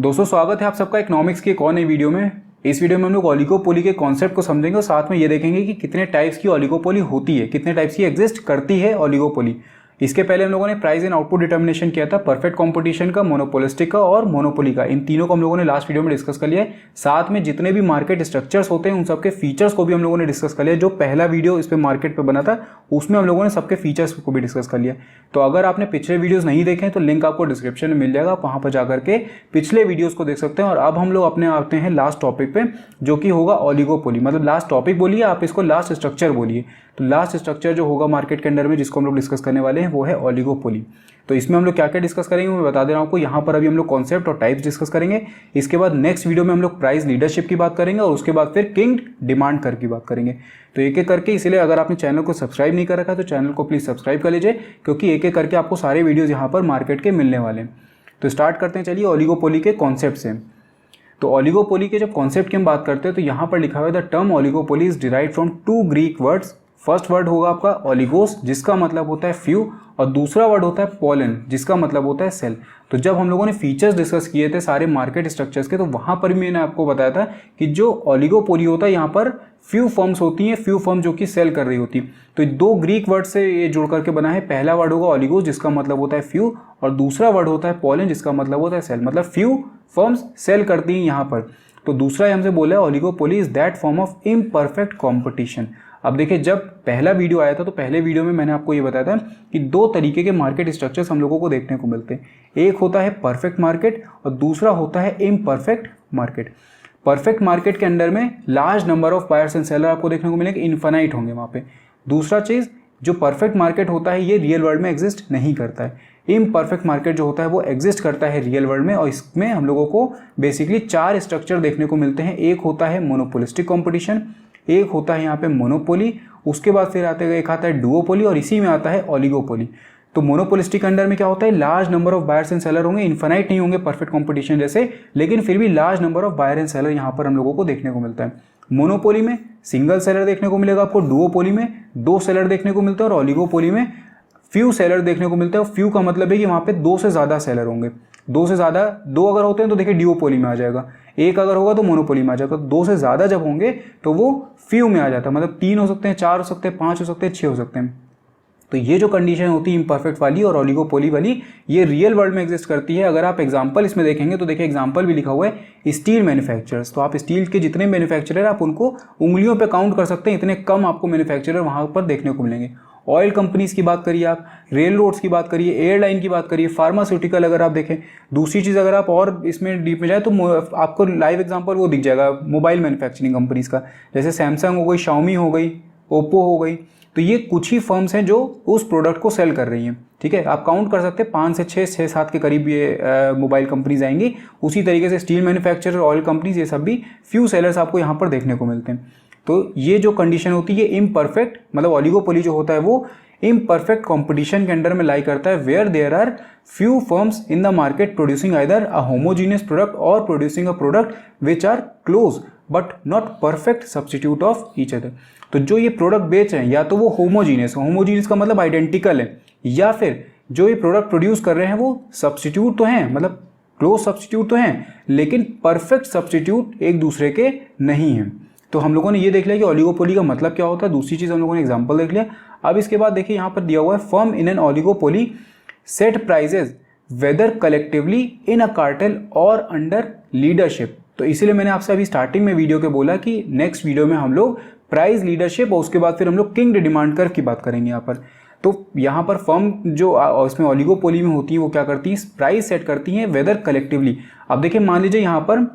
दोस्तों स्वागत है आप सबका इकोनॉमिक्स की एक और नई वीडियो में। इस वीडियो में हम लोग ओलिगोपोली के कॉन्सेप्ट को समझेंगे और साथ में ये देखेंगे कि कितने टाइप्स की ओलिगोपोली होती है, कितने टाइप्स की एग्जिस्ट करती है ओलिगोपोली। इसके पहले हम लोगों ने प्राइस एंड आउटपुट डिटर्मिनेशन किया था, परफेक्ट कंपटीशन का, मोनोपोलिस्टिक का और मोनोपोली का। इन तीनों को हम लोगों ने लास्ट वीडियो में डिस्कस कर लिया है। साथ में जितने भी मार्केट स्ट्रक्चर्स होते हैं उन सबके फीचर्स को भी हम लोगों ने डिस्कस कर लिया। जो पहला वीडियो इस पे मार्केट पे बना था उसमें हम लोगों ने सबके फीचर्स को भी डिस्कस कर लिया। तो अगर आपने पिछले वीडियोस नहीं देखे तो लिंक आपको डिस्क्रिप्शन में मिल जाएगा, वहां पर जाकर के पिछले वीडियोस को देख सकते हैं। और अब हम लोग अपने आते हैं लास्ट टॉपिक पे, जो कि होगा ओलिगोपोली। मतलब लास्ट टॉपिक बोलिए, आप इसको लास्ट स्ट्रक्चर बोलिए। तो लास्ट स्ट्रक्चर जो होगा मार्केट के अंदर में जिसको हम लोग डिस्कस करने वाले हैं वो है ओलिगोपोली। तो इसमें हम लोग क्या क्या डिस्कस करेंगे मैं बता दे रहा हूं आपको। यहाँ पर अभी हम लोग कॉन्सेप्ट और टाइप्स डिस्कस करेंगे। इसके बाद नेक्स्ट वीडियो में हम लोग प्राइस लीडरशिप की बात करेंगे और उसके बाद फिर किंग डिमांड कर्व की बात करेंगे। तो एक एक करके, इसलिए अगर आपने चैनल को सब्सक्राइब नहीं कर रखा तो चैनल को प्लीज सब्सक्राइब कर लीजिए, क्योंकि एक एक करके आपको सारे वीडियोज यहाँ पर मार्केट के मिलने वाले हैं। तो स्टार्ट करते हैं चलिए ओलिगोपोली के कॉन्सेप्ट से। तो ओलिगोपोली के जब कॉन्सेप्ट की हम बात करते हैं तो यहाँ पर लिखा हुआ है the term oligopoly is derived from two Greek words. First word होगा आपका ओलिगोस, जिसका मतलब होता है फ्यू, और दूसरा वर्ड होता है पोलन, जिसका मतलब होता है सेल। तो जब हम लोगों ने फीचर्स डिस्कस किए थे सारे मार्केट स्ट्रक्चर्स के, तो वहां पर भी मैंने आपको बताया था कि जो ओलिगोपोली होता है यहाँ पर फ्यू फर्म्स होती हैं, फ्यू फर्म जो कि सेल कर रही होती। तो दो ग्रीक वर्ड से ये जुड़ करके बना है। पहला वर्ड होगा ओलिगोस, जिसका मतलब होता है फ्यू, और दूसरा वर्ड होता है पोलन, जिसका मतलब होता है सेल। मतलब फ्यू फर्म्स सेल करती हैं यहाँ पर। तो दूसरा हमसे बोला है oligopoly is that form of imperfect competition. अब देखिए, जब पहला वीडियो आया था तो पहले वीडियो में मैंने आपको ये बताया था कि दो तरीके के मार्केट स्ट्रक्चर्स हम लोगों को देखने को मिलते हैं। एक होता है परफेक्ट मार्केट और दूसरा होता है इम्परफेक्ट मार्केट। परफेक्ट मार्केट के अंदर में large number of buyers and seller आपको देखने को मिलेंगे, इन्फिनाइट होंगे वहाँ पे। दूसरा चीज़, जो परफेक्ट मार्केट होता है ये रियल वर्ल्ड में एग्जिस्ट नहीं करता है। इम्परफेक्ट मार्केट जो होता है वो एग्जिस्ट करता है रियल वर्ल्ड में, और इसमें हम लोगों को बेसिकली चार स्ट्रक्चर देखने को मिलते हैं। एक होता है मोनोपोलिस्टिक कॉम्पिटिशन, एक होता है यहाँ पे मोनोपोली, उसके बाद फिर एक आता है डुओपोली, और इसी में आता है ओलिगोपोली। तो मोनोपोलिस्टिक अंडर में क्या होता है, large number of buyers and seller होंगे, इन्फिनाइट नहीं होंगे परफेक्ट कंपटीशन जैसे, लेकिन फिर भी large number of buyer and seller यहाँ पर हम लोगों को देखने को मिलता है। मोनोपोली में सिंगल सेलर देखने को मिलेगा आपको, डुओपोली में दो सेलर देखने को मिलता है, और ओलिगोपोली में फ्यू सेलर देखने को मिलता है। फ्यू का मतलब है कि वहाँ पे दो से ज़्यादा सेलर होंगे। दो से ज़्यादा, दो अगर होते हैं तो देखिए डुओपोली में आ जाएगा, एक अगर होगा तो मोनोपोली में आ जाएगा। दो से ज़्यादा जब होंगे तो वो फ्यू में आ जाता है। मतलब तीन हो सकते हैं, चार हो सकते हैं, पाँच हो सकते हैं, छः हो सकते हैं। तो ये जो कंडीशन होती है इम्परफेक्ट वाली और ओलिगोपोली वाली, ये रियल वर्ल्ड में एग्जिस्ट करती है। अगर आप एग्जांपल इसमें देखेंगे तो देखिए एग्जांपल भी लिखा हुआ है स्टील मैन्युफैक्चरर्स। तो आप स्टील के जितने मैन्युफैक्चरर आप उनको उंगलियों पे काउंट कर सकते हैं, इतने कम आपको मैन्युफैक्चरर वहाँ पर देखने को मिलेंगे। ऑयल कंपनीज की बात करिए आप, रेल रोड्स की बात करिए, एयरलाइन की बात करिए, फार्मास्यूटिकल अगर आप देखें। दूसरी चीज़ अगर आप और इसमें डीप में जाए तो आपको लाइव एग्जांपल वो दिख जाएगा मोबाइल मैन्युफैक्चरिंग कंपनीज का, जैसे सैमसंग हो गई, शाओमी हो गई, ओप्पो हो गई। तो ये कुछ ही फर्म्स हैं जो उस प्रोडक्ट को सेल कर रही हैं। ठीक है, आप काउंट कर सकते हैं 5 से 6-7 के करीब ये मोबाइल कंपनीज आएंगी। उसी तरीके से स्टील मैन्युफैक्चरर, ऑयल कंपनीज, ये सब भी फ्यू सेलर्स आपको यहाँ पर देखने को मिलते हैं। तो ये जो कंडीशन होती है इम्परफेक्ट, मतलब ओलिगोपोली जो होता है वो इम्परफेक्ट कंपटीशन के अंडर में लाई करता है, where there are few firms in the market producing either a homogeneous product or producing a product which are close but not perfect substitute of each other. तो जो ये product बेच रहे हैं या तो वो होमोजीनियस, होमोजीनियस का मतलब आइडेंटिकल है, या फिर जो ये प्रोडक्ट प्रोड्यूस कर रहे हैं वो सब्सटीट्यूट तो हैं, मतलब क्लोज सब्सटीट्यूट तो हैं, लेकिन परफेक्ट सब्सटीट्यूट एक दूसरे के नहीं हैं। तो हम लोगों ने ये देख लिया कि ओलिगोपोली का मतलब क्या होता है। दूसरी चीज़ हम लोगों ने एग्जांपल देख लिया। अब इसके बाद देखिए यहाँ पर दिया हुआ है firm in an oligopoly set prices whether collectively in a cartel or under leadership. तो इसीलिए मैंने आपसे अभी स्टार्टिंग में वीडियो के बोला कि नेक्स्ट वीडियो में हम लोग प्राइस लीडरशिप और उसके बाद फिर हम लोग किंग डिमांड कर्व की बात करेंगे यहाँ पर। तो यहाँ पर फर्म जो इसमें ओलिगोपोली में होती है वो क्या करती है, प्राइस सेट करती हैं वेदर कलेक्टिवली। अब देखिए मान लीजिए यहाँ पर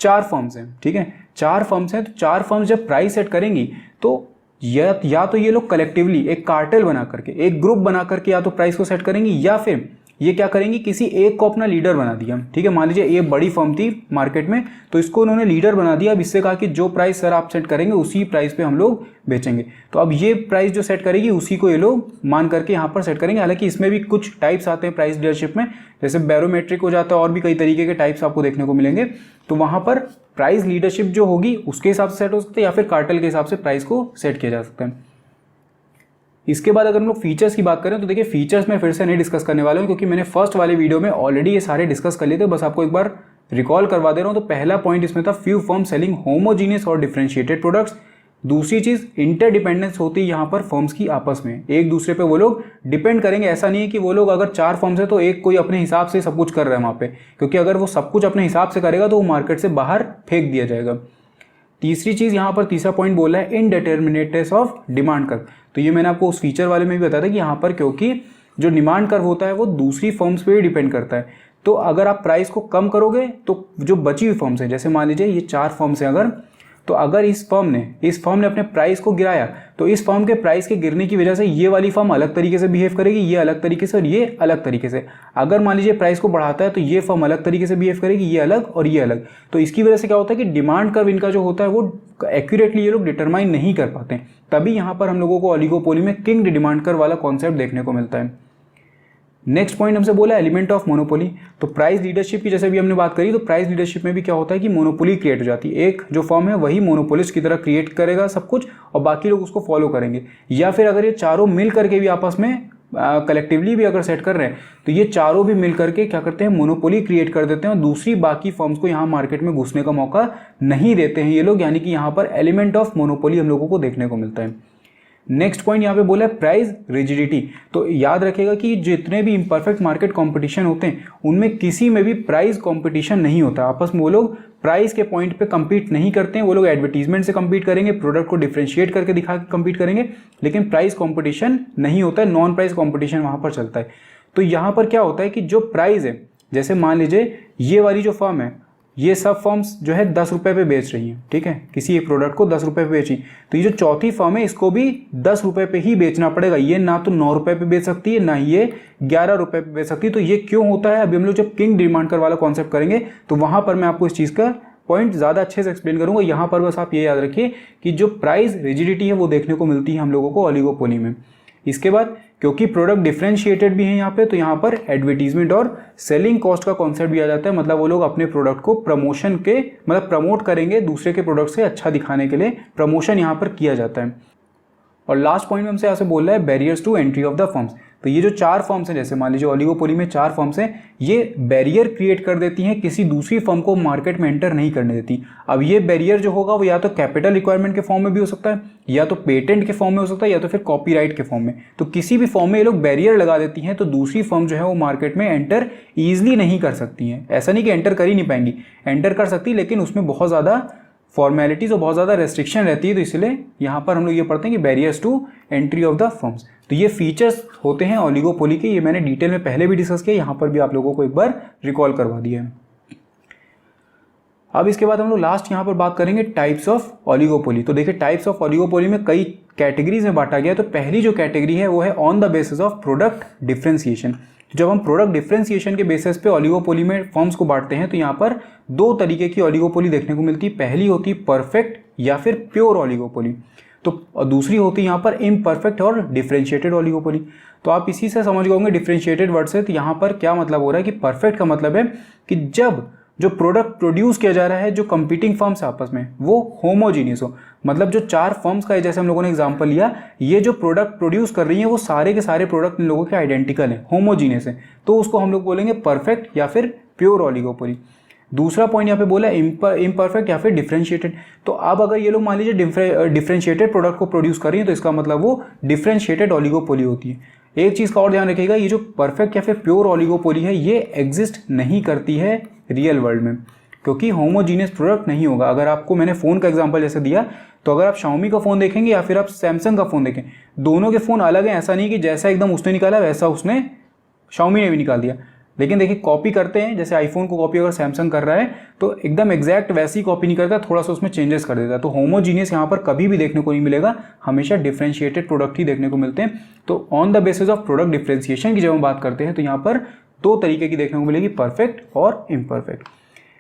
4 फर्म्स हैं, ठीक है, 4 फर्म्स हैं। तो 4 फर्म्स जब प्राइस सेट करेंगी तो या तो ये लोग कलेक्टिवली एक कार्टेल बना करके, एक ग्रुप बना करके या तो प्राइस को सेट करेंगी, या फिर ये क्या करेंगी, किसी एक को अपना लीडर बना दिया। ठीक है, मान लीजिए ये बड़ी फर्म थी मार्केट में, तो इसको उन्होंने लीडर बना दिया। अब इससे कहा कि जो प्राइस सर आप सेट करेंगे उसी प्राइस पे हम लोग बेचेंगे। तो अब ये प्राइस जो सेट करेगी उसी को ये लोग मान करके यहाँ पर सेट करेंगे। हालांकि इसमें भी कुछ टाइप्स आते हैं प्राइस लीडरशिप में, जैसे बैरोमेट्रिक हो जाता है, और भी कई तरीके के टाइप्स आपको देखने को मिलेंगे। तो वहाँ पर प्राइस लीडरशिप जो होगी उसके हिसाब से सेट हो सकता है, या फिर कार्टेल के हिसाब से प्राइस को सेट किया जा सकता है। इसके बाद अगर हम लोग फीचर्स की बात करें तो देखिए फीचर्स में फिर से नहीं डिस्कस करने वाला हूँ क्योंकि मैंने फर्स्ट वाले वीडियो में ऑलरेडी ये सारे डिस्कस कर लिए थे, बस आपको एक बार रिकॉल करवा दे रहा हूँ। तो पहला पॉइंट इसमें था फ्यू फर्म सेलिंग होमोजीनियस और डिफरेंशिएटेड प्रोडक्ट्स। दूसरी चीज़ इंटरडिपेंडेंस होती है यहाँ पर फर्म्स की आपस में, एक दूसरे पे वो लोग डिपेंड करेंगे। ऐसा नहीं है कि वो लोग अगर 4 फर्म्स है तो एक कोई अपने हिसाब से सब कुछ कर रहा है वहाँ पे, क्योंकि अगर वो सब कुछ अपने हिसाब से करेगा तो वो मार्केट से बाहर फेंक दिया जाएगा। तीसरी चीज़ यहाँ पर तीसरा पॉइंट बोला है इनडिटर्मिनेटनेस ऑफ डिमांड कर्व। तो ये मैंने आपको उस फीचर वाले में भी बताया था कि यहाँ पर क्योंकि जो डिमांड कर्व होता है वो दूसरी फर्म्स पे ही डिपेंड करता है। तो अगर आप प्राइस को कम करोगे तो जो बची हुई फर्म्स हैं, जैसे मान लीजिए ये 4 फर्म्स हैं अगर इस फर्म ने अपने प्राइस को गिराया तो इस फर्म के प्राइस के गिरने की वजह से ये वाली फर्म अलग तरीके से बिहेव करेगी, ये अलग तरीके से और ये अलग तरीके से। अगर मान लीजिए प्राइस को बढ़ाता है तो ये फर्म अलग तरीके से बिहेव करेगी, ये अलग और ये अलग। तो इसकी वजह से क्या होता है कि डिमांड कर्व इनका जो होता है वो एक्यूरेटली ये लोग डिटरमाइन नहीं कर पाते। तभी यहाँ पर हम लोगों को ओलिगोपोली में किंग डिमांड कर्व वाला कॉन्सेप्ट देखने को मिलता है। नेक्स्ट पॉइंट हमसे बोला एलिमेंट ऑफ मोनोपोली। तो प्राइस लीडरशिप की जैसे भी हमने बात करी, तो प्राइस लीडरशिप में भी क्या होता है कि मोनोपोली क्रिएट हो जाती है। एक जो फर्म है वही मोनोपोलिस्ट की तरह क्रिएट करेगा सब कुछ और बाकी लोग उसको फॉलो करेंगे। या फिर अगर ये चारों मिल करके भी आपस में कलेक्टिवली भी अगर सेट कर रहे हैं तो ये चारों भी मिल करके क्या करते हैं, मोनोपोली क्रिएट कर देते हैं और दूसरी बाकी फर्म्स को यहाँ मार्केट में घुसने का मौका नहीं देते हैं ये लोग। यानी कि यहाँ पर एलिमेंट ऑफ मोनोपोली हम लोगों को देखने को मिलता है। नेक्स्ट पॉइंट यहाँ पे बोला है प्राइस रिजिडिटी। तो याद रखिएगा कि जितने भी इम्परफेक्ट मार्केट कंपटीशन होते हैं उनमें किसी में भी प्राइस कंपटीशन नहीं होता। आपस में वो लोग प्राइस के पॉइंट पे compete नहीं करते हैं, वो लोग एडवर्टीजमेंट से compete करेंगे, प्रोडक्ट को डिफरेंशिएट करके दिखा के compete करेंगे, लेकिन प्राइस कंपटीशन नहीं होता है, नॉन प्राइस कंपटीशन वहाँ पर चलता है। तो यहाँ पर क्या होता है कि जो प्राइस है, जैसे मान लीजिए ये वाली जो फर्म है, ये सब फर्म्स जो है 10 रुपये पे बेच रही हैं, ठीक है, किसी एक प्रोडक्ट को 10 रुपये पे बेची, तो ये जो चौथी फर्म है इसको भी 10 रुपये पे ही बेचना पड़ेगा। ये ना तो 9 रुपये पे बेच सकती है, ना ये 11 रुपये पे बेच सकती है। तो ये क्यों होता है, अभी हम लोग जब किंग डिमांड कर्व वाला कॉन्सेप्ट करेंगे तो वहाँ पर मैं आपको इस चीज़ का पॉइंट ज़्यादा अच्छे से एक्सप्लेन करूँगा। यहाँ पर बस आप ये याद रखिए कि जो प्राइस रिजिडिटी है वो देखने को मिलती है हम लोगों को ओलिगोपोली में। इसके बाद क्योंकि प्रोडक्ट डिफरेंशिएटेड भी है यहाँ पे, तो यहाँ पर एडवर्टीजमेंट और सेलिंग कॉस्ट का कॉन्सेप्ट भी आ जाता है। मतलब वो लोग अपने प्रोडक्ट को प्रमोशन के मतलब प्रमोट करेंगे, दूसरे के प्रोडक्ट से अच्छा दिखाने के लिए प्रमोशन यहाँ पर किया जाता है। और लास्ट पॉइंट में हमसे यहाँ से बोल रहा है barriers to entry of the firms. तो ये जो 4 फर्म्स हैं, जैसे मान लीजिए ओलिगोपोली में 4 फर्म्स हैं, ये बैरियर क्रिएट कर देती हैं, किसी दूसरी फर्म को मार्केट में एंटर नहीं करने देती। अब ये बैरियर जो होगा वो या तो कैपिटल रिक्वायरमेंट के फॉर्म में भी हो सकता है, या तो पेटेंट के फॉर्म में हो सकता है, या तो फिर कॉपीराइट के फॉर्म में। तो किसी भी फॉर्म में ये लोग बैरियर लगा देती हैं, तो दूसरी फर्म जो है वो मार्केट में एंटर ईजिली नहीं कर सकती हैं। ऐसा नहीं कि एंटर कर ही नहीं पाएंगी, एंटर कर सकती, लेकिन उसमें बहुत ज़्यादा फॉर्मेलिटीज़ और बहुत ज़्यादा रेस्ट्रिक्शन रहती है। तो इसलिए यहाँ पर हम लोग ये पढ़ते हैं कि barriers to entry of the firms. तो ये फीचर्स होते हैं ओलिगोपोली के, ये मैंने डिटेल में पहले भी डिस्कस किया, यहाँ पर भी आप लोगों को एक बार रिकॉल करवा दिया है। अब इसके बाद हम लोग लास्ट यहाँ पर बात करेंगे टाइप्स ऑफ ओलिगोपोली। तो देखिए टाइप्स ऑफ ओलिगोपोली में कई कैटेगरीज में बांटा गया है। तो पहली जो कैटेगरी है वो है on the basis of product differentiation. जब हम प्रोडक्ट डिफरेंशिएशन के बेसिस पे ओलिगोपोली में फर्म्स को बांटते हैं तो यहाँ पर 2 तरीके की ओलिगोपोली देखने को मिलती है। पहली होती है परफेक्ट या फिर प्योर ओलिगोपोली, तो दूसरी होती है यहाँ पर इम्परफेक्ट और डिफरेंशिएटेड ओलिगोपोली। तो आप इसी से समझ गए होंगे डिफरेंशिएटेड वर्ड से। तो यहाँ पर क्या मतलब हो रहा है कि परफेक्ट का मतलब है कि जब जो प्रोडक्ट प्रोड्यूस किया जा रहा है, जो कंपीटिंग फर्म्स आपस में, वो होमोजीनियस हो। मतलब जो 4 फर्म्स का है, जैसे हम लोगों ने एग्जांपल लिया, ये जो प्रोडक्ट प्रोड्यूस कर रही है वो सारे के सारे प्रोडक्ट इन लोगों के आइडेंटिकल हैं, होमोजीनियस है, तो उसको हम लोग बोलेंगे परफेक्ट या फिर प्योर ओलिगोपोली। दूसरा पॉइंट यहाँ पे बोला इम्परफेक्ट या फिर डिफरेंशिएटेड। तो अब अगर ये लोग मान लीजिए डिफरेंशिएटेड प्रोडक्ट को प्रोड्यूस कर रही है तो इसका मतलब वो डिफरेंशिएटेड ओलिगोपोली होती है। एक चीज़ का और ध्यान रखिएगा, ये जो परफेक्ट या फिर प्योर ओलिगोपोली है ये एग्जिस्ट नहीं करती है रियल वर्ल्ड में, क्योंकि होमोजीनियस प्रोडक्ट नहीं होगा। अगर आपको मैंने फ़ोन का एग्जांपल जैसे दिया, तो अगर आप Xiaomi का फ़ोन देखेंगे या फिर आप सैमसंग का फ़ोन देखें, दोनों के फ़ोन अलग हैं। ऐसा नहीं कि जैसा एकदम उसने निकाला वैसा उसने Xiaomi ने भी निकाल दिया। लेकिन देखिए कॉपी करते हैं, जैसे आईफोन को कॉपी अगर सैमसंग कर रहा है तो एकदम एग्जैक्ट वैसी कॉपी नहीं करता, थोड़ा सा उसमें चेंजेस कर देता है। तो होमोजीनियस यहाँ पर कभी भी देखने को नहीं मिलेगा, हमेशा डिफरेंशिएटेड प्रोडक्ट ही देखने को मिलते हैं। तो on the basis of product differentiation की जब हम बात करते हैं तो यहाँ पर 2 तरीके की देखने को मिलेगी, परफेक्ट और इम्परफेक्ट।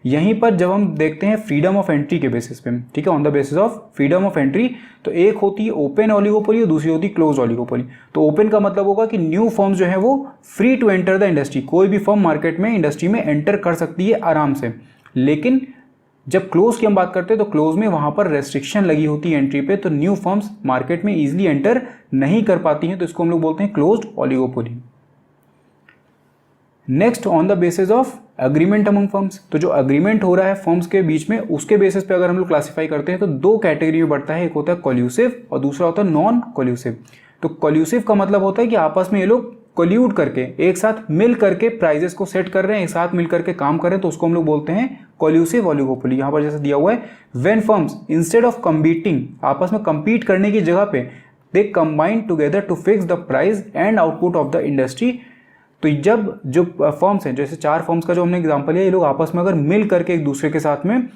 यहीं पर जब हम देखते हैं फ्रीडम ऑफ एंट्री के बेसिस पे, ठीक है, on the basis of freedom of entry, तो एक होती है ओपन ओलिगोपोली और दूसरी होती है क्लोज ओलिगोपोली। तो ओपन का मतलब होगा कि न्यू फर्म्स जो है वो free to enter the industry, कोई भी फर्म मार्केट में इंडस्ट्री में एंटर कर सकती है आराम से। लेकिन जब क्लोज की हम बात करते हैं तो क्लोज में वहां पर रेस्ट्रिक्शन लगी होती है एंट्री पे, तो न्यू फर्म्स मार्केट में इजीली एंटर नहीं कर पाती हैं, तो इसको हम लोग बोलते हैं closed oligopoly. Next, on the basis of agreement among firms, तो जो अग्रीमेंट हो रहा है फर्म्स के बीच में उसके बेसिस पे अगर हम लोग क्लासिफाई करते हैं तो दो कैटेगरी में बढ़ता है, एक होता है कोल्यूसिव और दूसरा होता है नॉन कोल्यूसिव। तो कोल्यूसिव का मतलब होता है कि आपस में ये लोग कोल्यूड करके एक साथ मिल करके प्राइजेस को सेट कर रहे हैं, एक साथ मिल करके काम कर रहे हैं, तो उसको हम लोग बोलते हैं कोल्यूसिव ओलिगोपोली। यहाँ पर जैसे दिया हुआ है, when firms instead of competing, आपस में कम्पीट करने की जगह पे they combine together to fix the price and output of the industry. तो जब जो फर्म्स हैं, जैसे 4 फर्म्स का जो हमने एग्जांपल लिया, ये लोग आपस में अगर मिल करके एक दूसरे के साथ में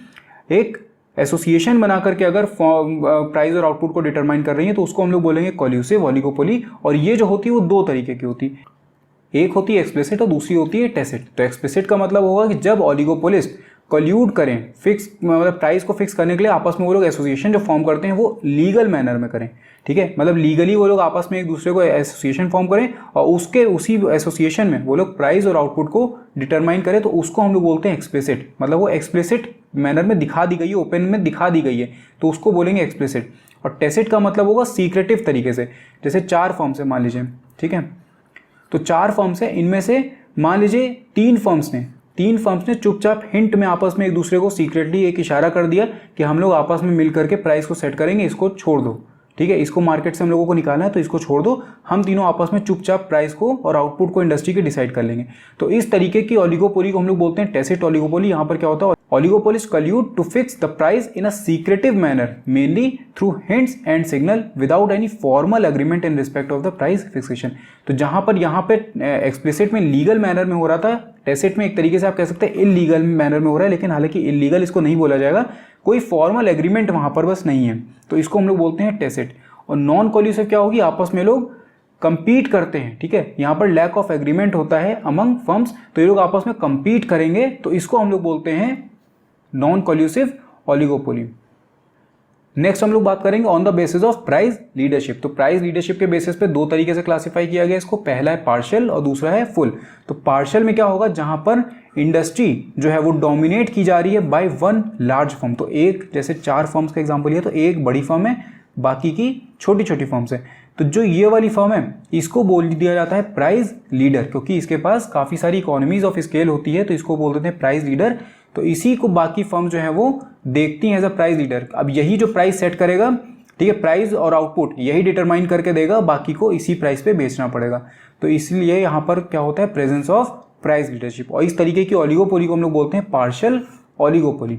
एक एसोसिएशन बना करके अगर प्राइस और आउटपुट को डिटरमाइन कर रही है, तो उसको हम लोग बोलेंगे कोल्यूसिव ओलिगोपोली। और ये जो होती है वो दो तरीके की होती है, एक होती है एक्सप्लिसिट और दूसरी होती है टेसिट। तो एक्सप्लिसिट का मतलब होगा कि जब ओलिगोपोलिस्ट कोल्यूड करें, फिक्स मतलब प्राइस को फिक्स करने के लिए आपस में वो लोग एसोसिएशन जो फॉर्म करते हैं वो लीगल मैनर में करें, ठीक है, मतलब लीगली वो लोग आपस में एक दूसरे को एसोसिएशन फॉर्म करें और उसके उसी एसोसिएशन में वो लोग प्राइस और आउटपुट को डिटरमाइन करें, तो उसको हम लोग बोलते हैं एक्सप्लिसिट। मतलब वो एक्सप्लिसिट मैनर में दिखा दी गई है, ओपन में दिखा दी गई है, तो उसको बोलेंगे एक्सप्लिसिट। और टेसिट का मतलब होगा सीक्रेटिव तरीके से। जैसे 4 फर्म्स है मान लीजिए, ठीक है, तो 4 फर्म्स है, इनमें से मान लीजिए 3 फर्म्स ने चुपचाप हिंट में आपस में एक दूसरे को सीक्रेटली एक इशारा कर दिया कि हम लोग आपस में मिल करके प्राइस को सेट करेंगे, इसको छोड़ दो, ठीक है, इसको मार्केट से हम लोगों को निकालना है तो इसको छोड़ दो, हम तीनों आपस में चुपचाप प्राइस को और आउटपुट को इंडस्ट्री के डिसाइड कर लेंगे। तो इस तरीके की ओलिगोपोली को हम लोग बोलते हैं टेसिट ओलिगोपोली। यहाँ पर क्या होता है, oligopolist collude to fix the price in a secretive manner mainly through hints and signal without any formal agreement in respect of the price fixation. तो जहां पर यहाँ पे एक्सप्लिसिट में लीगल मैनर में हो रहा था, टेसिट में एक तरीके से आप कह सकते हैं इलीगल मैनर में हो रहा है, लेकिन हालांकि इलीगल इसको नहीं बोला जाएगा, कोई फॉर्मल एग्रीमेंट वहां पर बस नहीं है, तो इसको हम लोग बोलते हैं टेसिट। और नॉन कोल्यूसिव क्या होगी, आपस में लोग कंपीट करते हैं, ठीक है, यहाँ पर लैक ऑफ एग्रीमेंट होता है अमंग फर्म्स, तो ये लोग आपस में कंपीट करेंगे, तो इसको हम लोग बोलते हैं नॉन कोल्यूसिव ओलिगोपोली। नेक्स्ट हम लोग बात करेंगे on the basis of price leadership. तो प्राइस लीडरशिप के बेसिस पे 2 तरीके से क्लासिफाई किया गया इसको, पहला है पार्शियल और दूसरा है फुल। तो पार्शियल में क्या होगा, जहां पर इंडस्ट्री जो है वो डोमिनेट की जा रही है बाय वन लार्ज फर्म। तो एक, जैसे 4 फर्म्स का एग्जांपल लिया, तो एक बड़ी फर्म है, बाकी की छोटी छोटी फर्म्स है। तो जो ये वाली फर्म है इसको बोल दिया जाता है प्राइस लीडर, क्योंकि इसके पास काफ़ी सारी इकोनॉमीज ऑफ स्केल होती है, तो इसको बोल देते हैं प्राइस लीडर। तो इसी को बाकी फर्म जो है वो देखती हैं एज अ प्राइस लीडर। अब यही जो प्राइस सेट करेगा, ठीक है, प्राइस और आउटपुट यही डिटरमाइन करके देगा, बाकी को इसी प्राइस पे बेचना पड़ेगा। तो इसलिए यहाँ पर क्या होता है, प्रेजेंस ऑफ प्राइस लीडरशिप। और इस तरीके की ओलिगोपोली को हम लोग बोलते हैं पार्शियल ओलिगोपोली।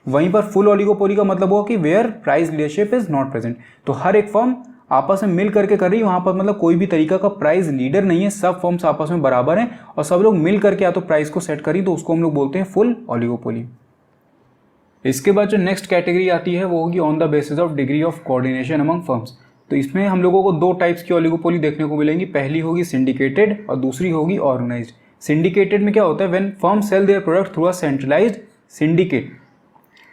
वहीं पर फुल ओलिगोपोली का मतलब होगा कि where price leadership is not present. तो हर एक फर्म आपस में मिल करके कर रही है, वहां पर मतलब कोई भी तरीका का प्राइस लीडर नहीं है, सब फर्म्स आपस में बराबर हैं और सब लोग मिल करके या तो प्राइस को सेट करी, तो उसको हम लोग बोलते हैं फुल ओलिगोपोली। इसके बाद जो नेक्स्ट कैटेगरी आती है वो होगी on the basis of degree of coordination among firms. तो इसमें हम लोगों को 2 टाइप्स की ओलिगोपोली देखने को मिलेंगी, पहली होगी सिंडिकेटेड और दूसरी होगी ऑर्गेनाइज्ड। सिंडिकेटेड में क्या होता है, when firm sell their product through a centralised syndicate.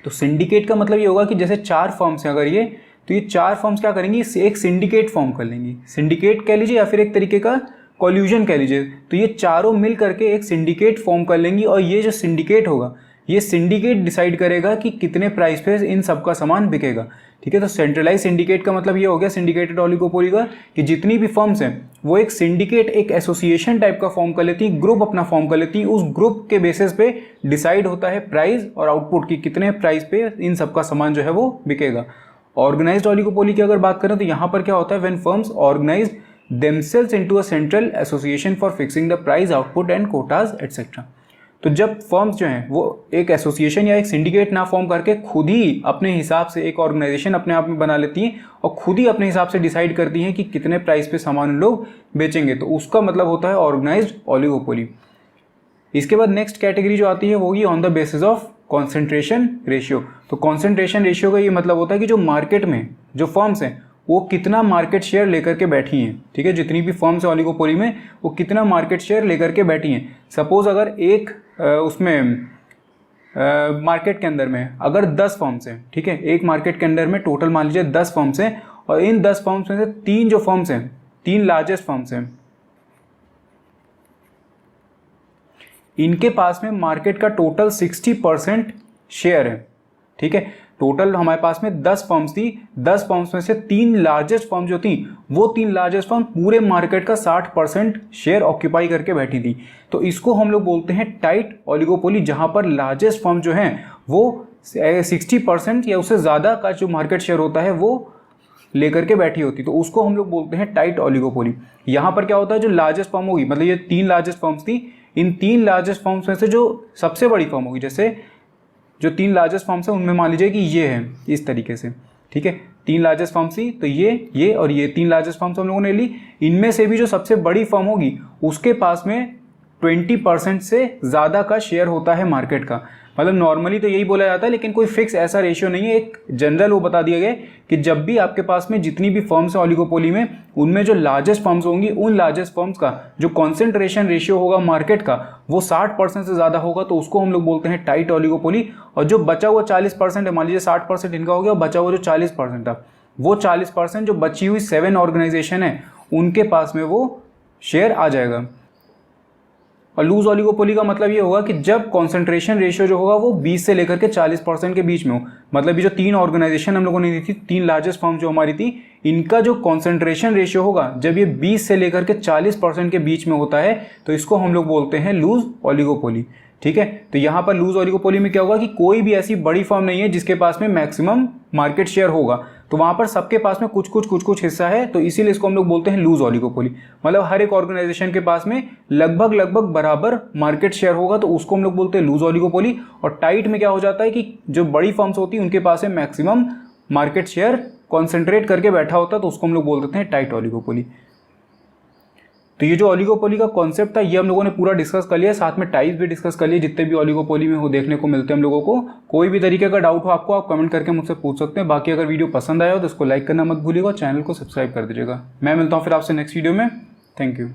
तो सिंडिकेट का मतलब ये होगा कि जैसे 4 फर्म्स हैं अगर ये, तो ये 4 फर्म्स क्या करेंगी, एक सिंडिकेट फॉर्म कर लेंगी। सिंडिकेट कह लीजिए या फिर एक तरीके का कॉल्यूजन कह लीजिए। तो ये चारों मिल करके एक सिंडिकेट फॉर्म कर लेंगी और ये जो सिंडिकेट होगा, ये सिंडिकेट डिसाइड करेगा कि कितने प्राइस पे इन सबका सामान बिकेगा, ठीक है। तो सेंट्रलाइज सिंडिकेट का मतलब ये हो गया सिंडिकेटेड ओलिगोपोली का, कि जितनी भी फर्म्स हैं वो एक सिंडिकेट, एक एसोसिएशन टाइप का फॉर्म कर लेती हैं, ग्रुप अपना फॉर्म कर लेती हैं, उस ग्रुप के बेसिस पे डिसाइड होता है प्राइस और आउटपुट की कितने प्राइस पे इन सबका सामान जो है वो बिकेगा। ऑर्गेनाइज्ड ओलिगोपोली की अगर बात करें तो यहाँ पर क्या होता है, when firms organise themselves into a central association for fixing the price, output and quotas etcetera. तो जब फर्म्स जो हैं वो एक एसोसिएशन या एक सिंडिकेट ना फॉर्म करके खुद ही अपने हिसाब से एक ऑर्गेनाइजेशन अपने आप में बना लेती हैं और खुद ही अपने हिसाब से डिसाइड करती हैं कि कितने प्राइस पे सामान लोग बेचेंगे, तो उसका मतलब होता है ऑर्गेनाइज्ड ओलिगोपोली। इसके बाद नेक्स्ट कैटेगरी जो आती है वो होगी on the basis of concentration ratio. तो कॉन्सेंट्रेशन रेशियो का ये मतलब होता है कि जो मार्केट में जो फर्म्स हैं वो कितना मार्केट शेयर लेकर के बैठी हैं, ठीक है, जितनी भी फर्म्स है ओलिगोपोली में वो कितना मार्केट शेयर लेकर के बैठी हैं। सपोज अगर एक उसमें मार्केट के अंदर में अगर 10 फर्म्स हैं, ठीक है, एक मार्केट के अंदर में टोटल मान लीजिए 10 फर्म्स हैं और इन 10 फर्म्स में से 3 जो फर्म्स हैं, 3 लार्जेस्ट फर्म्स हैं, इनके पास में मार्केट का टोटल 60% शेयर है, ठीक है। टोटल हमारे पास में 10 फर्म्स थी, 10 फर्म्स में से 3 लार्जेस्ट फर्म जो थी वो 3 लार्जेस्ट फर्म पूरे मार्केट का 60% शेयर ऑक्यूपाई करके बैठी थी। तो इसको हम लोग बोलते हैं टाइट ओलिगोपोली, जहां पर लार्जेस्ट फर्म जो हैं वो 60% या उससे ज़्यादा का जो मार्केट शेयर होता है वो लेकर के बैठी होती, तो उसको हम लोग बोलते हैं टाइट ओलिगोपोली। यहाँ पर क्या होता है, जो लार्जेस्ट फर्म होगी, मतलब ये 3 लार्जेस्ट फर्म्स थी, इन 3 लार्जेस्ट फर्म्स में से जो सबसे बड़ी फर्म होगी, जैसे जो 3 लार्जेस्ट फर्म्स हैं उनमें मान लीजिए कि ये है इस तरीके से, ठीक है। 3 लार्जेस्ट फर्म्स थी, तो ये और ये 3 लार्जेस्ट फर्म्स हम लोगों ने ली। इनमें से भी जो सबसे बड़ी फर्म होगी उसके पास में 20% से ज़्यादा का शेयर होता है मार्केट का। मतलब नॉर्मली तो यही बोला जाता है, लेकिन कोई फिक्स ऐसा रेशियो नहीं है, एक जनरल वो बता दिया गया कि जब भी आपके पास में जितनी भी फर्म्स हैं ओलिगोपोली में, उनमें जो लार्जेस्ट फर्म्स होंगी, उन लार्जेस्ट फर्म्स का जो कॉन्सेंट्रेशन रेशियो होगा मार्केट का वो 60% से ज़्यादा होगा, तो उसको हम लोग बोलते हैं टाइट ओलिगोपोली। और जो बचा हुआ 40% है, मान लीजिए 60% इनका हो गया और बचा हुआ जो 40% था, वो 40% जो बची हुई 7 ऑर्गेनाइजेशन है उनके पास में वो शेयर आ जाएगा। और लूज ओलिगोपोली का मतलब ये होगा कि जब कॉन्सेंट्रेशन रेशियो जो होगा वो 20 से लेकर के 40% के बीच में हो। मतलब ये जो 3 ऑर्गेनाइजेशन हम लोगों ने दी थी, 3 लार्जेस्ट फर्म जो हमारी थी, इनका जो कॉन्सेंट्रेशन रेशियो होगा जब ये 20 से लेकर के 40% के बीच में होता है, तो इसको हम लोग बोलते हैं लूज ओलिगोपोली, ठीक है। तो यहाँ पर लूज ओलिगोपोली में क्या होगा कि कोई भी ऐसी बड़ी फर्म नहीं है जिसके पास में मैक्सिमम मार्केट शेयर होगा, तो वहाँ पर सबके पास में कुछ कुछ हिस्सा है, तो इसीलिए इसको हम लोग बोलते हैं लूज ओलिगोपोली। मतलब हर एक ऑर्गेनाइजेशन के पास में लगभग बराबर मार्केट शेयर होगा, तो उसको हम लोग बोलते हैं लूज ओलिगोपोली। और टाइट में क्या हो जाता है कि जो बड़ी फर्म्स होती हैं उनके पास में मैक्सिमम मार्केट शेयर कॉन्सेंट्रेट करके बैठा होता है, तो उसको हम लोग बोल देते हैं टाइट ओलिगोपोली। तो ये जो ओलिगोपोली का कॉन्सेप्ट था ये हम लोगों ने पूरा डिस्कस कर लिया, साथ में टाइप्स भी डिस्कस कर लिए जितने भी ओलिगोपोली में हो देखने को मिलते हैं हम लोगों को। कोई भी तरीके का डाउट हो आपको, आप कमेंट करके मुझसे पूछ सकते हैं। बाकी अगर वीडियो पसंद आया हो तो इसको लाइक करना मत भूलिएगा, चैनल को सब्सक्राइब कर दीजिएगा। मैं मिलता हूँ फिर आपसे नेक्स्ट वीडियो में। Thank you.